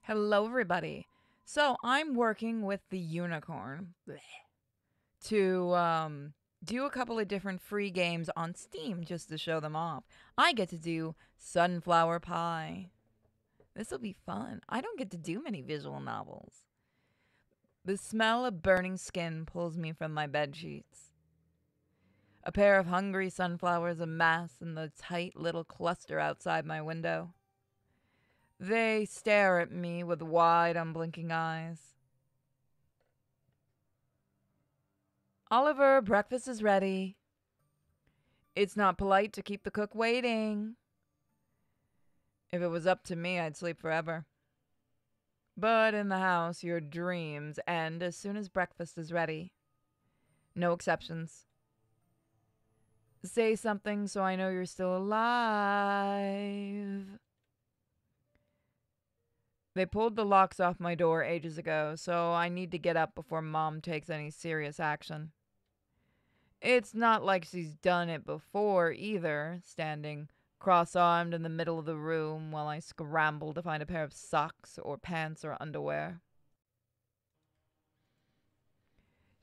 Hello, everybody. So I'm working with the unicorn to do a couple of different free games on Steam just to show them off. I get to do Sunflower Pie. This will be fun. I don't get to do many visual novels. The smell of burning skin pulls me from my bed sheets. A pair of hungry sunflowers amass in the tight little cluster outside my window. They stare at me with wide, unblinking eyes. Oliver, breakfast is ready. It's not polite to keep the cook waiting. If it was up to me, I'd sleep forever. But in the house, your dreams end as soon as breakfast is ready. No exceptions. Say something so I know you're still alive. They pulled the locks off my door ages ago, so I need to get up before Mom takes any serious action. It's not like she's done it before either, standing cross-armed in the middle of the room while I scramble to find a pair of socks or pants or underwear.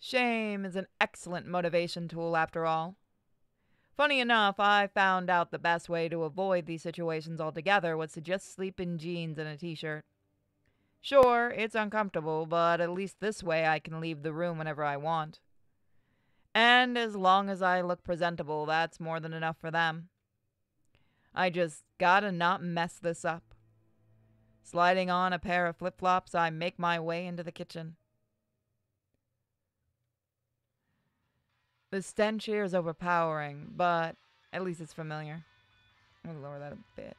Shame is an excellent motivation tool after all. Funny enough, I found out the best way to avoid these situations altogether was to just sleep in jeans and a t-shirt. Sure, it's uncomfortable, but at least this way I can leave the room whenever I want. And as long as I look presentable, that's more than enough for them. I just gotta not mess this up. Sliding on a pair of flip-flops, I make my way into the kitchen. The stench here is overpowering, but at least it's familiar. I'm gonna lower that a bit.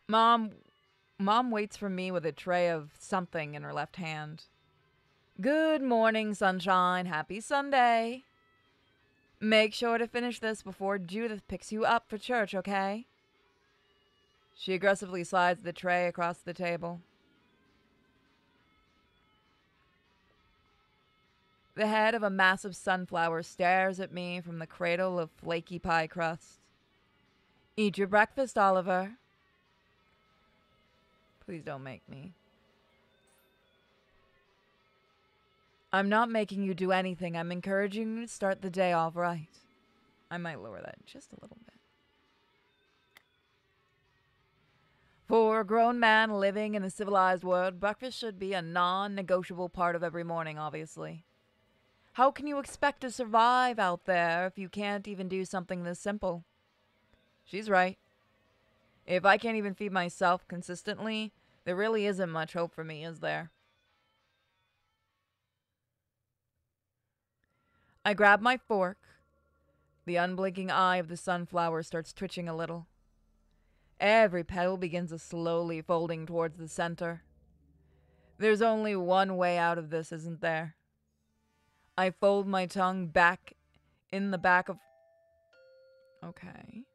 Mom waits for me with a tray of something in her left hand. Good morning, sunshine. Happy Sunday. Make sure to finish this before Judith picks you up for church, okay? She aggressively slides the tray across the table. The head of a massive sunflower stares at me from the cradle of flaky pie crust. Eat your breakfast, Oliver. Please don't make me. I'm not making you do anything. I'm encouraging you to start the day off right. I might lower that just a little bit. For a grown man living in a civilized world, breakfast should be a non-negotiable part of every morning, obviously. How can you expect to survive out there if you can't even do something this simple? She's right. If I can't even feed myself consistently, there really isn't much hope for me, is there? I grab my fork. The unblinking eye of the sunflower starts twitching a little. Every petal begins a slowly folding towards the center. There's only one way out of this, isn't there? I fold my tongue back in the back of... Okay.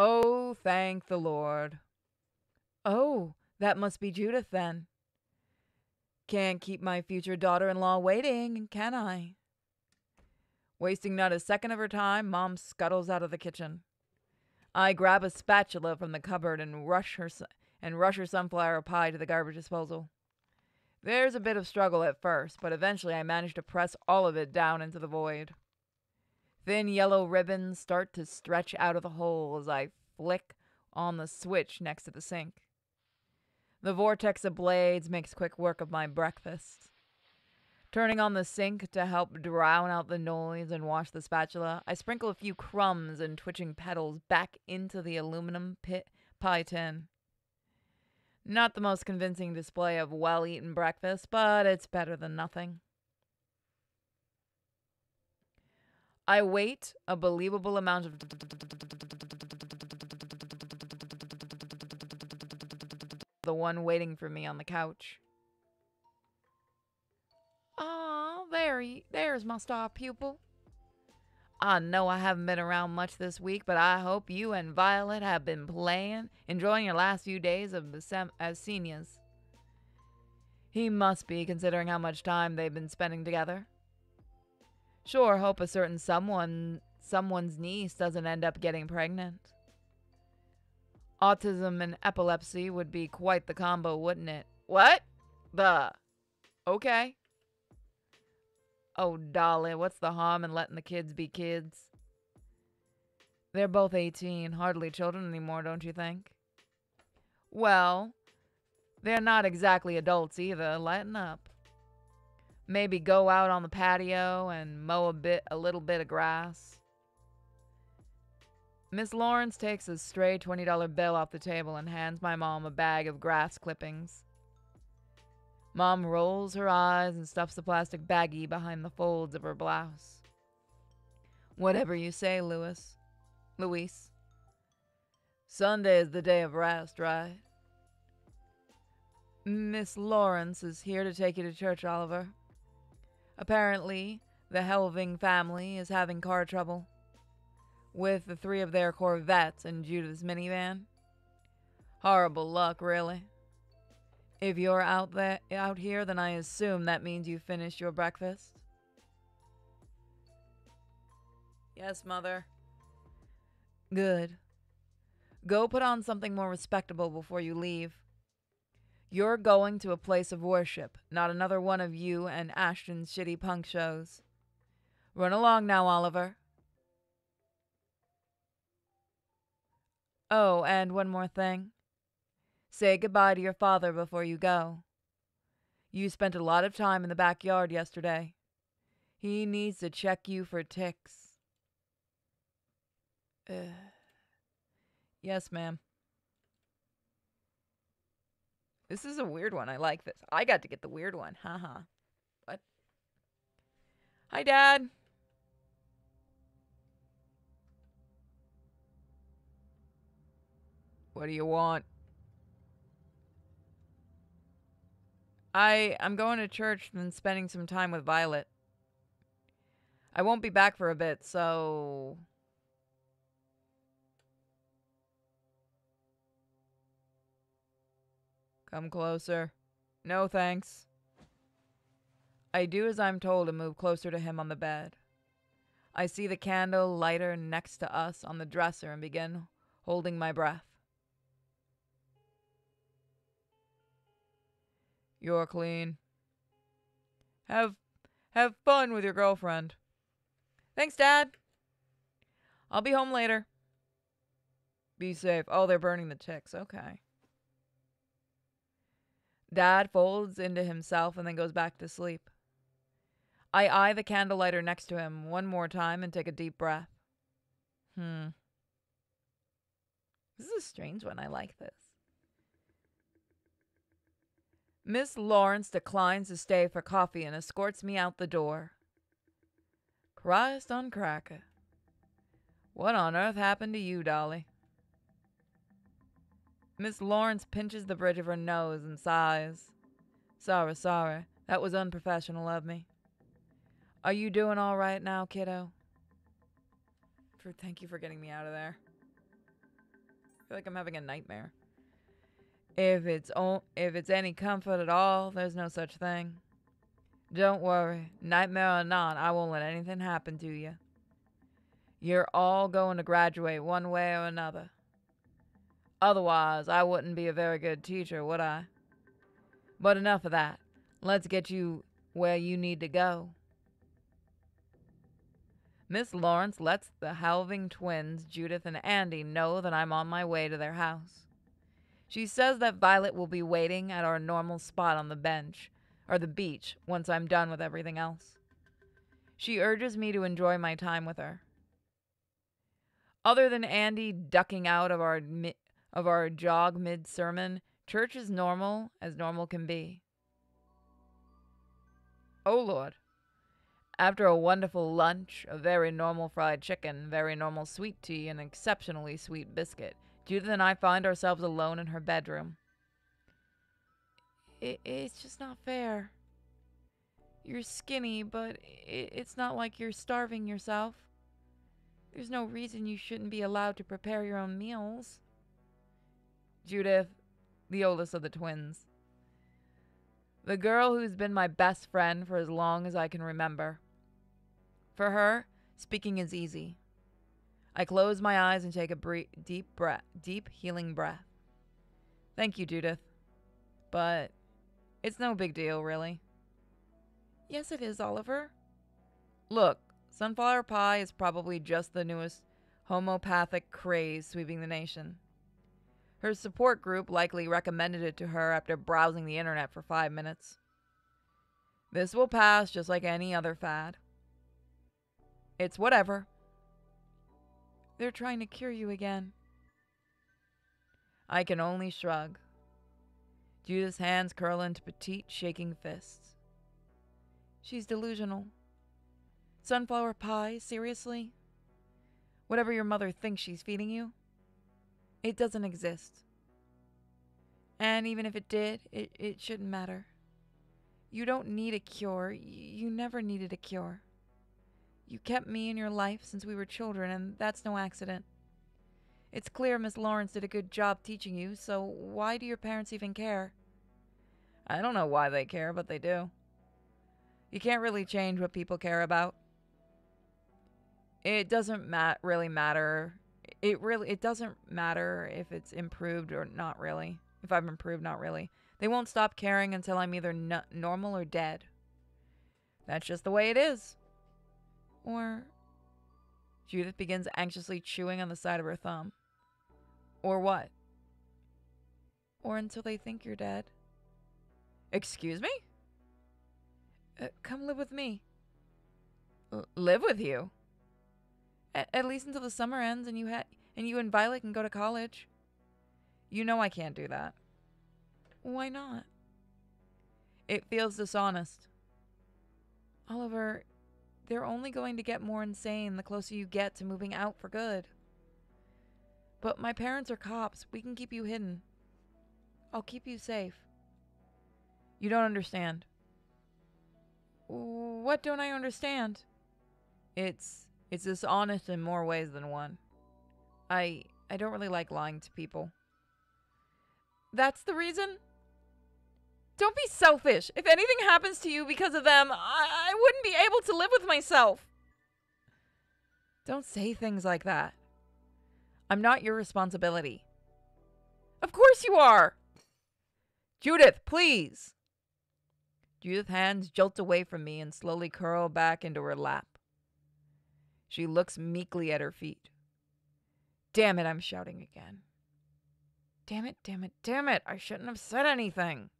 Oh, thank the Lord. Oh, that must be Judith then. Can't keep my future daughter-in-law waiting, can I? Wasting not a second of her time, Mom scuttles out of the kitchen. I grab a spatula from the cupboard and rush her sunflower pie to the garbage disposal. There's a bit of struggle at first, but eventually I manage to press all of it down into the void. Thin yellow ribbons start to stretch out of the hole as I flick on the switch next to the sink. The vortex of blades makes quick work of my breakfast. Turning on the sink to help drown out the noise and wash the spatula, I sprinkle a few crumbs and twitching petals back into the aluminum pie tin. Not the most convincing display of well-eaten breakfast, but it's better than nothing. I wait a believable amount of the one waiting for me on the couch. Ah, there's my star pupil. I know I haven't been around much this week, but I hope you and Violet have been enjoying your last few days as seniors. He must be, considering how much time they've been spending together. Sure, hope a certain someone's niece doesn't end up getting pregnant. Autism and epilepsy would be quite the combo, wouldn't it? What? The. Okay. Oh, Dolly, what's the harm in letting the kids be kids? They're both 18, hardly children anymore, don't you think? Well, they're not exactly adults either. Lighten up. Maybe go out on the patio and mow a little bit of grass. Miss Lawrence takes a stray $20 bill off the table and hands my mom a bag of grass clippings. Mom rolls her eyes and stuffs the plastic baggie behind the folds of her blouse. Whatever you say, Luis. Sunday is the day of rest, right? Miss Lawrence is here to take you to church, Oliver. Apparently, the Helving family is having car trouble with the 3 of their Corvettes and Judith's minivan. Horrible luck, really. If you're out here, then I assume that means you finished your breakfast. Yes, Mother. Good. Go put on something more respectable before you leave. You're going to a place of worship, not another one of you and Ashton's shitty punk shows. Run along now, Oliver. Oh, and one more thing. Say goodbye to your father before you go. You spent a lot of time in the backyard yesterday. He needs to check you for ticks. Yes, ma'am. This is a weird one. I like this. I got to get the weird one. Haha. What? Hi, Dad. What do you want? I'm going to church and spending some time with Violet. I won't be back for a bit, so... Come closer. No, thanks. I do as I'm told and move closer to him on the bed. I see the candle lighter next to us on the dresser and begin holding my breath. You're clean. Have fun with your girlfriend. Thanks, Dad. I'll be home later. Be safe. Oh, they're burning the ticks. Okay. Dad folds into himself and then goes back to sleep. I eye the candle lighter next to him one more time and take a deep breath. This is a strange one. I like this. Miss Lawrence declines to stay for coffee and escorts me out the door. Christ on cracker. What on earth happened to you, Dolly? Miss Lawrence pinches the bridge of her nose and sighs. Sorry. That was unprofessional of me. Are you doing all right now, kiddo? Thank you for getting me out of there. I feel like I'm having a nightmare. If it's any comfort at all, there's no such thing. Don't worry, nightmare or not, I won't let anything happen to you. You're all going to graduate one way or another. Otherwise, I wouldn't be a very good teacher, would I? But enough of that. Let's get you where you need to go. Miss Lawrence lets the Helving twins, Judith and Andy, know that I'm on my way to their house. She says that Violet will be waiting at our normal spot on the beach, once I'm done with everything else. She urges me to enjoy my time with her. Other than Andy ducking out of our jog mid-sermon, church is normal as normal can be. Oh, Lord. After a wonderful lunch, a very normal fried chicken, very normal sweet tea, and exceptionally sweet biscuit, Judith and I find ourselves alone in her bedroom. It's just not fair. You're skinny, but it's not like you're starving yourself. There's no reason you shouldn't be allowed to prepare your own meals. Judith, the oldest of the twins. The girl who's been my best friend for as long as I can remember. For her, speaking is easy. I close my eyes and take a deep healing breath. Thank you, Judith. But it's no big deal, really. Yes, it is, Oliver. Look, sunflower pie is probably just the newest homeopathic craze sweeping the nation. Her support group likely recommended it to her after browsing the internet for 5 minutes. This will pass just like any other fad. It's whatever. They're trying to cure you again. I can only shrug. Judith's hands curl into petite, shaking fists. She's delusional. Sunflower pie, seriously? Whatever your mother thinks she's feeding you, it doesn't exist. And even if it did, it shouldn't matter. You don't need a cure. You never needed a cure. You kept me in your life since we were children, and that's no accident. It's clear Miss Lawrence did a good job teaching you, so why do your parents even care? I don't know why they care, but they do. You can't really change what people care about. It doesn't really matter. It doesn't matter if it's improved or not really. If I've improved, not really. They won't stop caring until I'm either normal or dead. That's just the way it is. Or... Judith begins anxiously chewing on the side of her thumb. Or what? Or until they think you're dead. Excuse me? Come live with me. Live with you? At least until the summer ends and you and Violet can go to college. You know I can't do that. Why not? It feels dishonest. Oliver, they're only going to get more insane the closer you get to moving out for good. But my parents are cops. We can keep you hidden. I'll keep you safe. You don't understand. What don't I understand? It's dishonest in more ways than one. I don't really like lying to people. That's the reason? Don't be selfish. If anything happens to you because of them, I wouldn't be able to live with myself. Don't say things like that. I'm not your responsibility. Of course you are. Judith, please. Judith's hands jolt away from me and slowly curl back into her lap. She looks meekly at her feet. Damn it, I'm shouting again. Damn it, damn it, damn it. I shouldn't have said anything.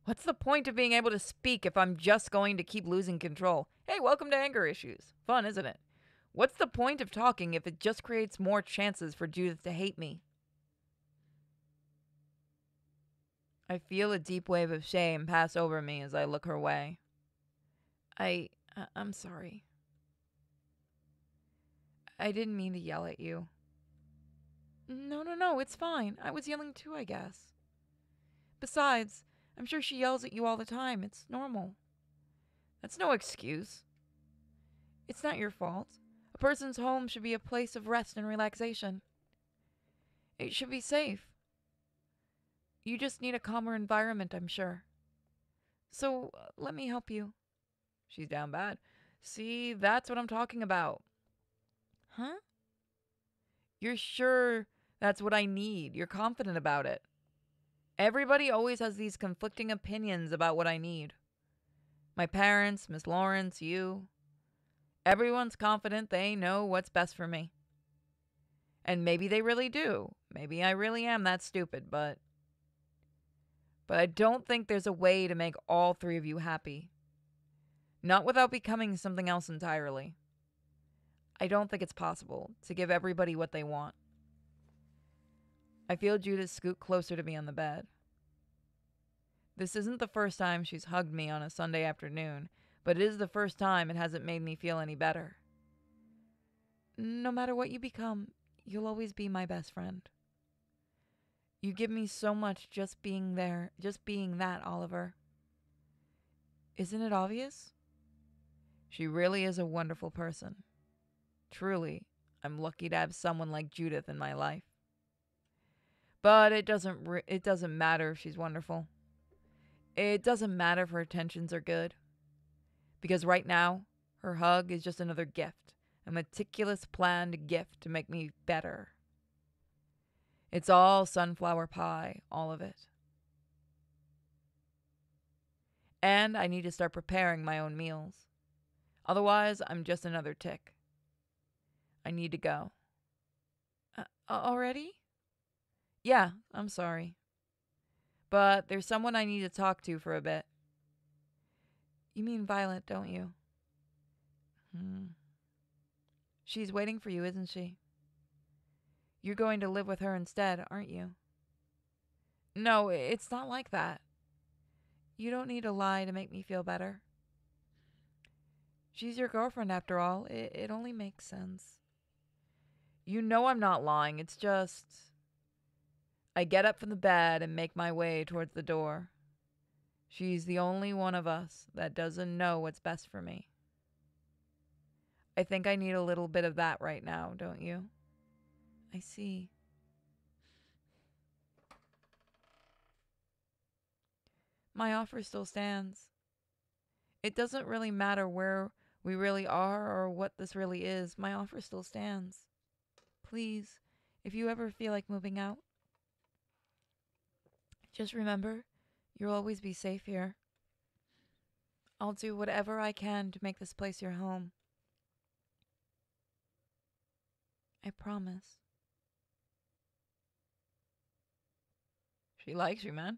What's the point of being able to speak if I'm just going to keep losing control? Hey, welcome to Anger Issues. Fun, isn't it? What's the point of talking if it just creates more chances for Judith to hate me? I feel a deep wave of shame pass over me as I look her way. I'm sorry. I didn't mean to yell at you. No, it's fine. I was yelling too, I guess. Besides, I'm sure she yells at you all the time. It's normal. That's no excuse. It's not your fault. A person's home should be a place of rest and relaxation. It should be safe. You just need a calmer environment, I'm sure. So, let me help you. She's down bad. See, that's what I'm talking about. Huh? You're sure that's what I need. You're confident about it. Everybody always has these conflicting opinions about what I need. My parents, Miss Lawrence, you. Everyone's confident they know what's best for me. And maybe they really do. Maybe I really am that stupid, but I don't think there's a way to make all three of you happy. Not without becoming something else entirely. I don't think it's possible to give everybody what they want. I feel Judith scoot closer to me on the bed. This isn't the first time she's hugged me on a Sunday afternoon, but it is the first time it hasn't made me feel any better. No matter what you become, you'll always be my best friend. You give me so much just being there, just being that, Oliver. Isn't it obvious? She really is a wonderful person. Truly, I'm lucky to have someone like Judith in my life. But it doesn't matter if she's wonderful. It doesn't matter if her intentions are good. Because right now, her hug is just another gift. a meticulous planned gift to make me better. It's all sunflower pie, all of it. And I need to start preparing my own meals. Otherwise, I'm just another tick. I need to go. Already? Yeah, I'm sorry. But there's someone I need to talk to for a bit. You mean Violet, don't you? She's waiting for you, isn't she? You're going to live with her instead, aren't you? No, it's not like that. You don't need to lie to make me feel better. She's your girlfriend after all. It only makes sense. You know I'm not lying. It's just... I get up from the bed and make my way towards the door. She's the only one of us that doesn't know what's best for me. I think I need a little bit of that right now, don't you? I see. My offer still stands. It doesn't really matter where we really are or what this really is. My offer still stands. Please, if you ever feel like moving out, just remember, you'll always be safe here. I'll do whatever I can to make this place your home. I promise. She likes you, man.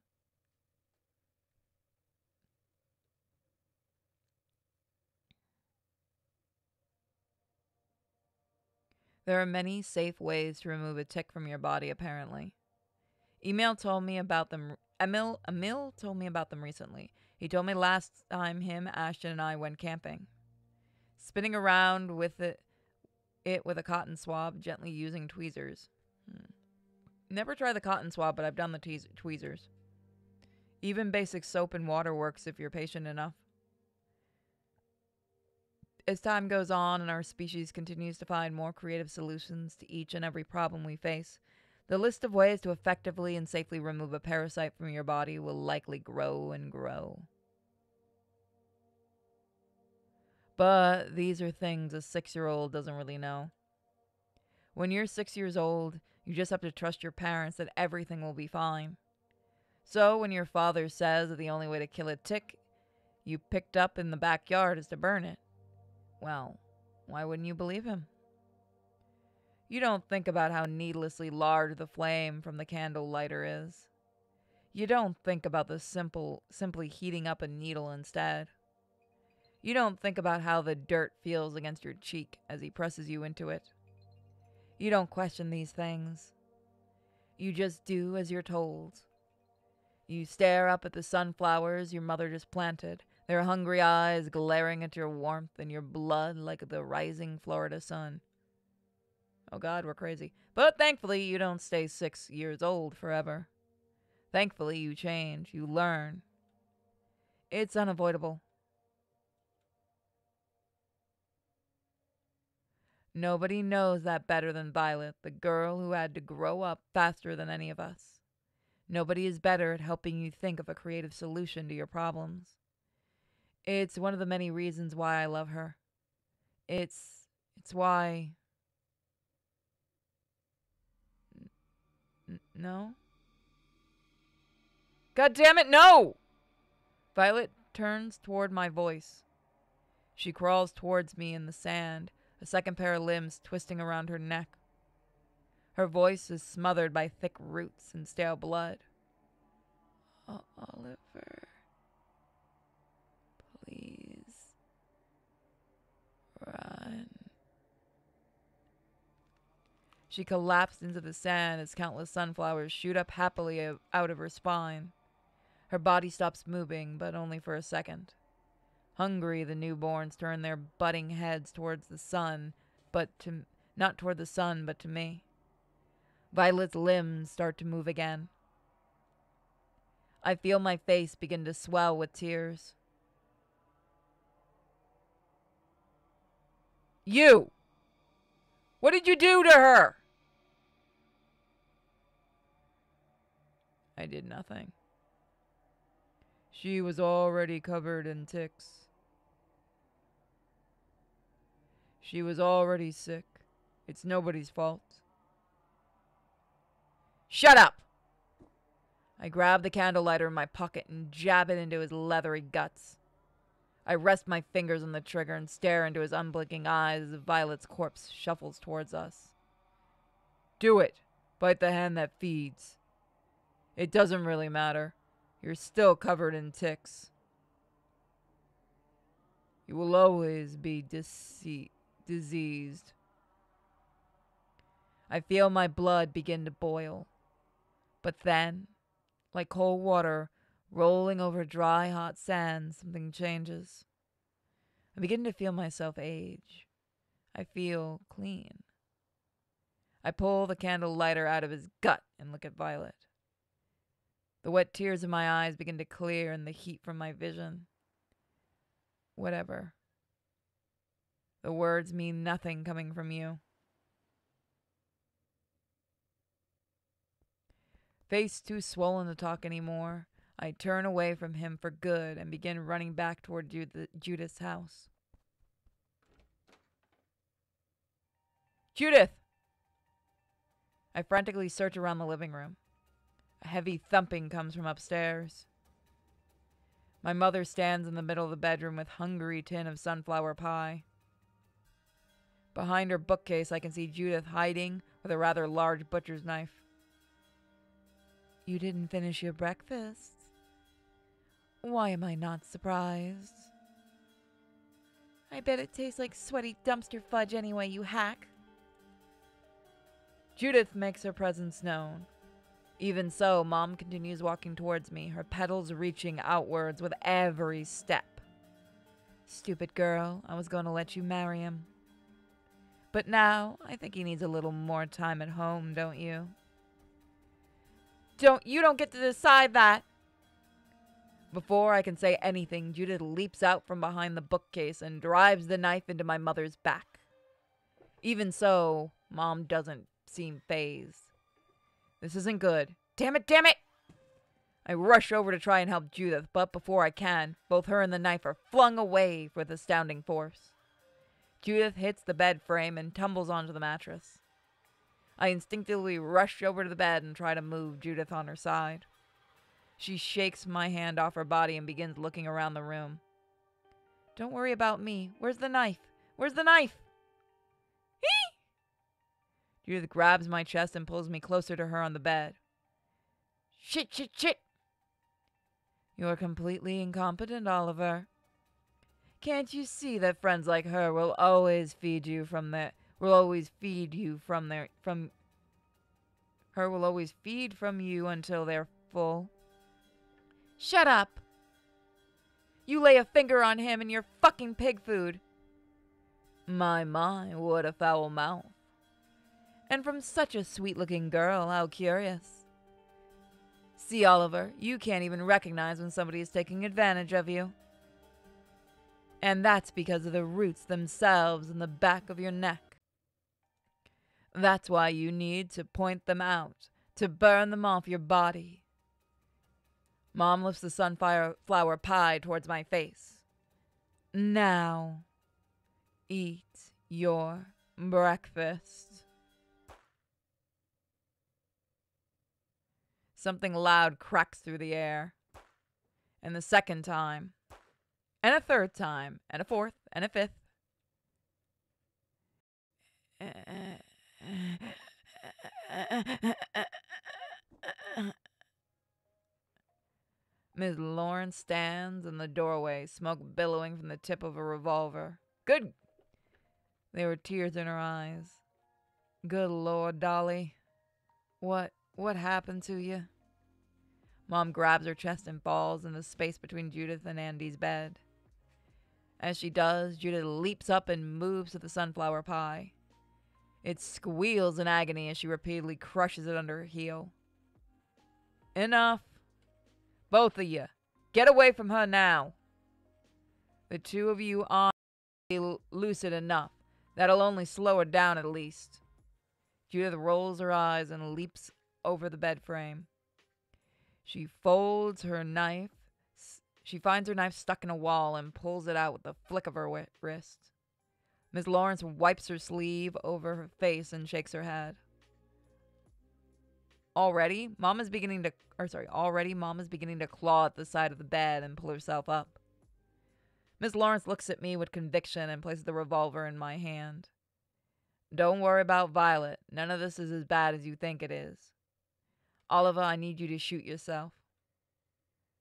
There are many safe ways to remove a tick from your body, apparently. Emil told me about them recently. He told me last time him, Ashton, and I went camping. Spinning around with it with a cotton swab, gently using tweezers. Never tried the cotton swab, but I've done the tweezers. Even basic soap and water works if you're patient enough. As time goes on and our species continues to find more creative solutions to each and every problem we face, the list of ways to effectively and safely remove a parasite from your body will likely grow and grow. But these are things a 6-year-old doesn't really know. When you're 6 years old, you just have to trust your parents that everything will be fine. So when your father says that the only way to kill a tick you picked up in the backyard is to burn it, well, why wouldn't you believe him? You don't think about how needlessly large the flame from the candle lighter is. You don't think about the simply heating up a needle instead. You don't think about how the dirt feels against your cheek as he presses you into it. You don't question these things. You just do as you're told. You stare up at the sunflowers your mother just planted, their hungry eyes glaring at your warmth and your blood like the rising Florida sun. Oh God, we're crazy. But thankfully, you don't stay 6 years old forever. Thankfully, you change, you learn. It's unavoidable. Nobody knows that better than Violet, the girl who had to grow up faster than any of us. Nobody is better at helping you think of a creative solution to your problems. It's one of the many reasons why I love her. It's why... No? God damn it, no! Violet turns toward my voice. She crawls towards me in the sand, a second pair of limbs twisting around her neck. Her voice is smothered by thick roots and stale blood. Oliver, please run. She collapsed into the sand as countless sunflowers shoot up happily out of her spine. Her body stops moving, but only for a second. Hungry, the newborns turn their budding heads towards the sun, not toward the sun, but to me. Violet's limbs start to move again. I feel my face begin to swell with tears. You! What did you do to her? I did nothing. She was already covered in ticks. She was already sick. It's nobody's fault. Shut up! I grab the candle lighter in my pocket and jab it into his leathery guts. I rest my fingers on the trigger and stare into his unblinking eyes as Violet's corpse shuffles towards us. Do it. Bite the hand that feeds. It doesn't really matter. You're still covered in ticks. You will always be diseased. I feel my blood begin to boil. But then, like cold water rolling over dry, hot sand, something changes. I begin to feel myself age. I feel clean. I pull the candle lighter out of his gut and look at Violet. The wet tears in my eyes begin to clear and the heat from my vision. Whatever. The words mean nothing coming from you. Face too swollen to talk anymore, I turn away from him for good and begin running back toward Judith's house. Judith! I frantically search around the living room. A heavy thumping comes from upstairs. My mother stands in the middle of the bedroom with hungry tin of sunflower pie. Behind her bookcase, I can see Judith hiding with a rather large butcher's knife. You didn't finish your breakfast. Why am I not surprised? I bet it tastes like sweaty dumpster fudge anyway, you hack. Judith makes her presence known. Even so, Mom continues walking towards me, her petals reaching outwards with every step. Stupid girl, I was going to let you marry him. But now, I think he needs a little more time at home, don't you? You don't get to decide that. Before I can say anything, Judith leaps out from behind the bookcase and drives the knife into my mother's back. Even so, Mom doesn't seem fazed. This isn't good. Damn it, damn it! I rush over to try and help Judith, but before I can, both her and the knife are flung away with astounding force. Judith hits the bed frame and tumbles onto the mattress. I instinctively rush over to the bed and try to move Judith on her side. She shakes my hand off her body and begins looking around the room. Don't worry about me. Where's the knife? Where's the knife? Judith grabs my chest and pulls me closer to her on the bed. Shit, shit, shit! You're completely incompetent, Oliver. Can't you see that friends like her will always feed you from their... will always feed you from their... from... Her will always feed from you until they're full. Shut up! You lay a finger on him and you're fucking pig food. My, what a foul mouth. And from such a sweet-looking girl, how curious. See, Oliver, you can't even recognize when somebody is taking advantage of you. And that's because of the roots themselves in the back of your neck. That's why you need to point them out, to burn them off your body. Mom lifts the sunflower pie towards my face. Now, eat your breakfast. Something loud cracks through the air. And the second time. And a third time. And a fourth. And a fifth. Ms. Lawrence stands in the doorway, smoke billowing from the tip of a revolver. Good. There were tears in her eyes. Good Lord, Dolly. What happened to you? Mom grabs her chest and falls in the space between Judith and Andy's bed. As she does, Judith leaps up and moves to the sunflower pie. It squeals in agony as she repeatedly crushes it under her heel. Enough. Both of you. Get away from her now. The two of you aren't lucid enough. That'll only slow her down at least. Judith rolls her eyes and leaps over the bed frame. She folds her knife. She finds her knife stuck in a wall and pulls it out with a flick of her wrist. Miss Lawrence wipes her sleeve over her face and shakes her head. Already, Mom is beginning to claw at the side of the bed and pull herself up. Miss Lawrence looks at me with conviction and places the revolver in my hand. Don't worry about Violet. None of this is as bad as you think it is. Oliver, I need you to shoot yourself.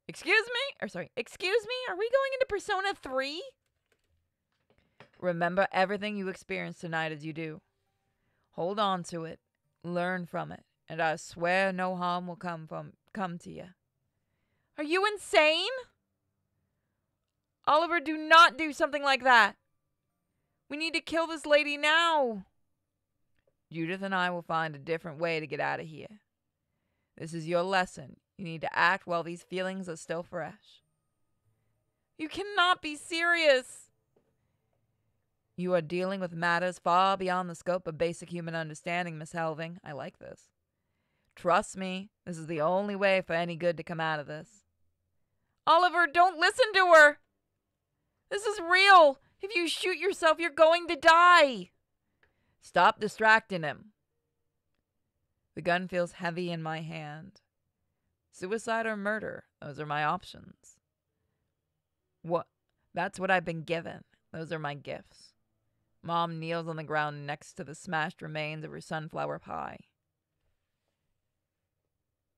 Excuse me? Are we going into Persona 3? Remember everything you experience tonight as you do. Hold on to it. Learn from it. And I swear no harm will come to you. Are you insane? Oliver, do not do something like that. We need to kill this lady now. Judith and I will find a different way to get out of here. This is your lesson. You need to act while these feelings are still fresh. You cannot be serious. You are dealing with matters far beyond the scope of basic human understanding, Miss Helving. I like this. Trust me, this is the only way for any good to come out of this. Oliver, don't listen to her. This is real. If you shoot yourself, you're going to die. Stop distracting him. The gun feels heavy in my hand. Suicide or murder, those are my options. That's what I've been given. Those are my gifts. Mom kneels on the ground next to the smashed remains of her sunflower pie.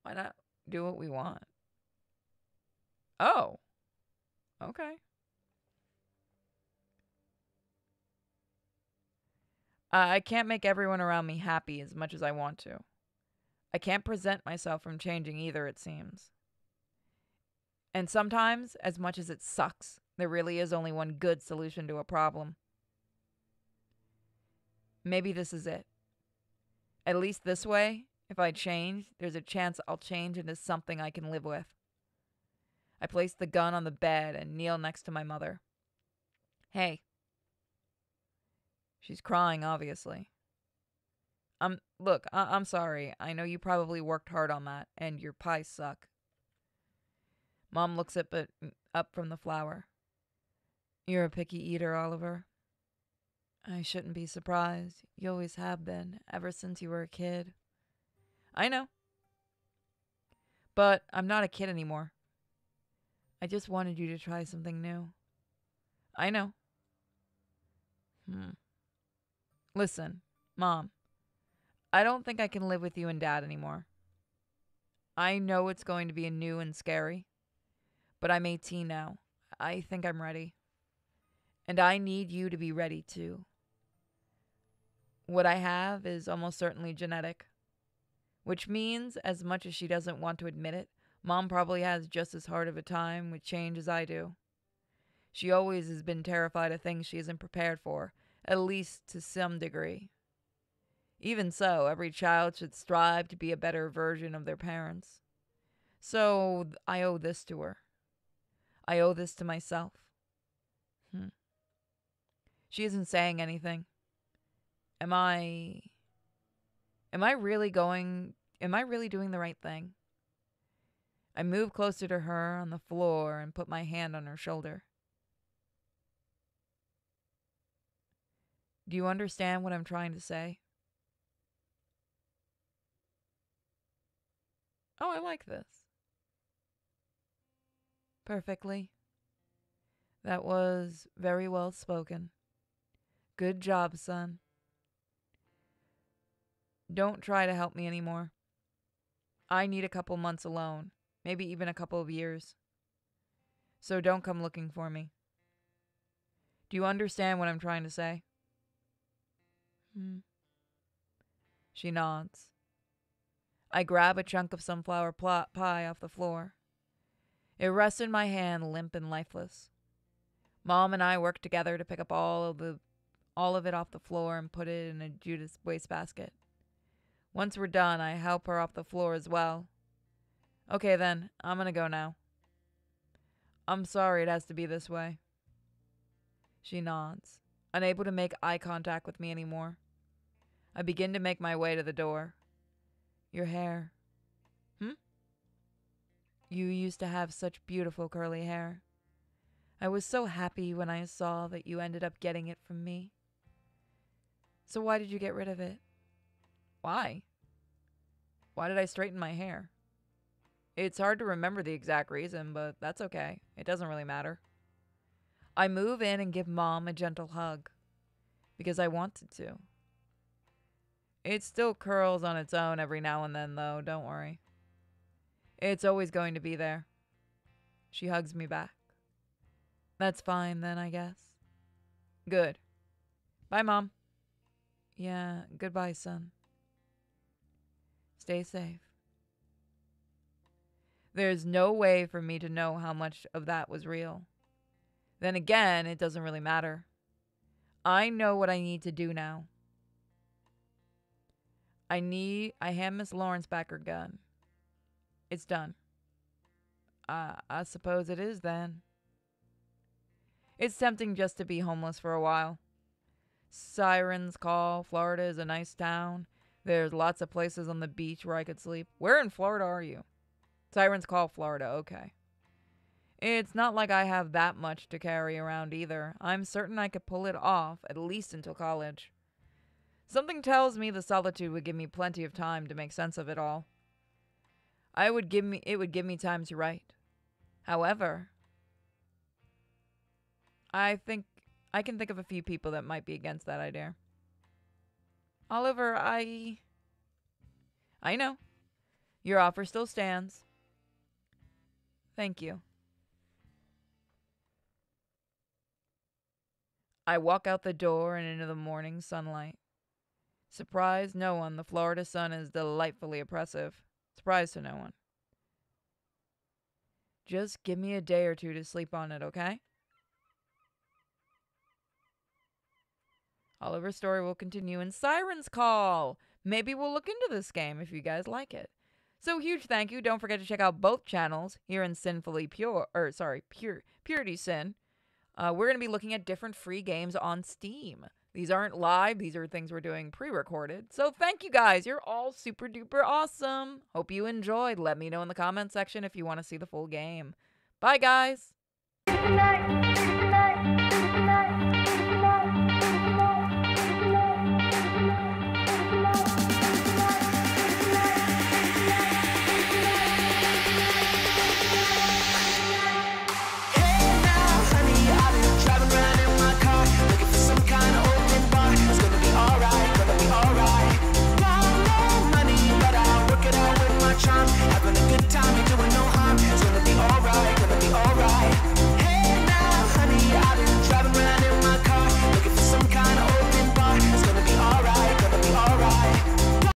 Why not do what we want? Oh. Okay. I can't make everyone around me happy as much as I want to. I can't prevent myself from changing either, it seems. And sometimes, as much as it sucks, there really is only one good solution to a problem. Maybe this is it. At least this way, if I change, there's a chance I'll change into something I can live with. I place the gun on the bed and kneel next to my mother. Hey. She's crying, obviously. Look, I'm sorry. I know you probably worked hard on that, and your pies suck. Mom looks up from the flour. You're a picky eater, Oliver. I shouldn't be surprised. You always have been, ever since you were a kid. I know. But I'm not a kid anymore. I just wanted you to try something new. I know. Listen, Mom. I don't think I can live with you and Dad anymore. I know it's going to be new and scary. But I'm 18 now. I think I'm ready. And I need you to be ready too. What I have is almost certainly genetic. Which means, as much as she doesn't want to admit it, Mom probably has just as hard of a time with change as I do. She always has been terrified of things she isn't prepared for, at least to some degree. Even so, every child should strive to be a better version of their parents. So, I owe this to her. I owe this to myself. She isn't saying anything. Am I really doing the right thing? I move closer to her on the floor and put my hand on her shoulder. Do you understand what I'm trying to say? Oh, I like this. Perfectly. That was very well spoken. Good job, son. Don't try to help me anymore. I need a couple months alone, maybe even a couple of years. So don't come looking for me. Do you understand what I'm trying to say? She nods. I grab a chunk of sunflower pie off the floor. It rests in my hand, limp and lifeless. Mom and I work together to pick up all of it off the floor and put it in a Judith's wastebasket. Once we're done, I help her off the floor as well. Okay then, I'm gonna go now. I'm sorry it has to be this way. She nods, unable to make eye contact with me anymore. I begin to make my way to the door. Your hair. You used to have such beautiful curly hair. I was so happy when I saw that you ended up getting it from me. So why did you get rid of it? Why? Why did I straighten my hair? It's hard to remember the exact reason, but that's okay. It doesn't really matter. I move in and give Mom a gentle hug because I wanted to. It still curls on its own every now and then, though, don't worry. It's always going to be there. She hugs me back. That's fine then, I guess. Good. Bye, Mom. Yeah, goodbye, son. Stay safe. There's no way for me to know how much of that was real. Then again, it doesn't really matter. I know what I need to do now. I hand Miss Lawrence back her gun. It's done. I suppose it is then. It's tempting just to be homeless for a while. Sirens call. Florida is a nice town. There's lots of places on the beach where I could sleep. Where in Florida are you? Sirens call Florida, okay. It's not like I have that much to carry around either. I'm certain I could pull it off, at least until college. Something tells me the solitude would give me plenty of time to make sense of it all. It would give me time to write. However, I can think of a few people that might be against that idea. Oliver, I know. Your offer still stands. Thank you. I walk out the door and into the morning sunlight. Surprise no one. The Florida sun is delightfully oppressive. Surprise to no one. Just give me a day or two to sleep on it, okay? Oliver's story will continue in Sirens Call. Maybe we'll look into this game if you guys like it. So huge thank you. Don't forget to check out both channels here in Sinfully Purity Sin. We're going to be looking at different free games on Steam. These aren't live. These are things we're doing pre-recorded. So thank you guys. You're all super duper awesome. Hope you enjoyed. Let me know in the comment section if you want to see the full game. Bye, guys.